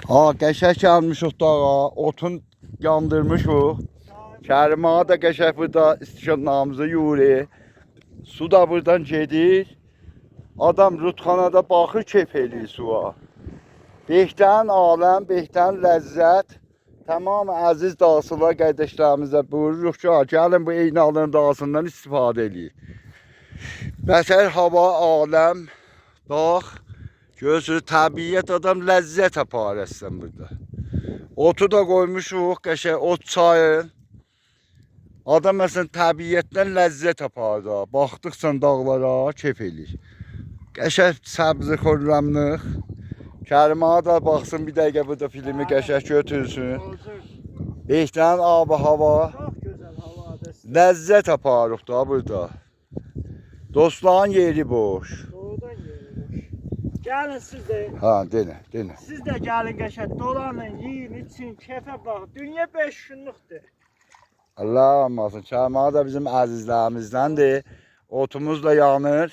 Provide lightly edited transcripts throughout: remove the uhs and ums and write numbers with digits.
Ha, qəşəng gəlmişik dağa, otun yandırmışıq. Kərim ağa da qəşəng burada istiqamlarımızı yürüyür. Su da buradan gedir. Adam rutxanada baxır, keyf eləyir suya. Behdən aləm, behdən ləzzət. Tamam əziz dağçılar qardaşlarımıza buyururuq ki, gəlin bu Eynalın dağısından istifadə edin. Bəsər hava, aləm, dağ. Görürsünüz, təbiət adam ləzzət apar əslən burada. Otu da qoymuşuq, qəşəng ot çayın. Adam məsələn təbiətdən ləzzət apar da. Baxdıqca dağlara keyf eləyir. Qəşəng səbzi xürrəmlıq. Kərim ağa da baxsın bir dəqiqə burada filmi qəşəng götürsün. Behdən ab-ı hava. Ləzzət aparıq da burada. Dostların yeri boş. Gəlin siz də. Ha, denə. Siz də gəlin qəşəng dolanın, yiyin, için, keyfə baxın. Dünya 5 günlükdür. Allah olmasın. Kərim ağa da bizim əzizlərimizdəndir. Otumuz da yanır.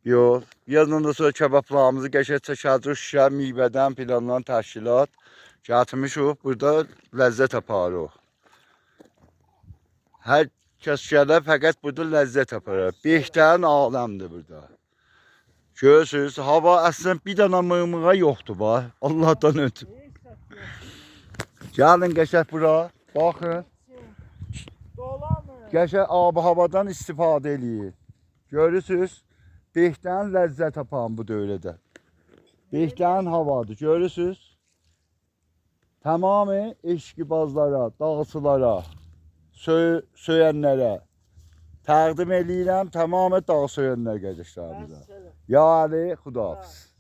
Yox. Birazdan da sonra kebablarımızı qəşəng çəkəcək şüşə, meyvədən, plandan təşkilat. Gətirmişik. Burada ləzzət aparıq. Hər kəs gələr fəqət burada ləzzət aparır. Behdən aləmdir burada. Görürsünüz, hava əslən bir dənə mığmığa yoxdur var. Allahdan ötürü. Gəlin qəşəng bura. Baxın. Qəşəng ab-ı havadan istifadə eləyin. Görürsünüz. Behdən ləzzət apan bu dövrədə. Behdən havadır. Görürsünüz. Tamamı eşqibazlara, dağçılara, söyənlərə təqdim eləyirəm. Tamamı dağ söyənlər qardaşlarımıza. Ya Ali, Xudahafiz.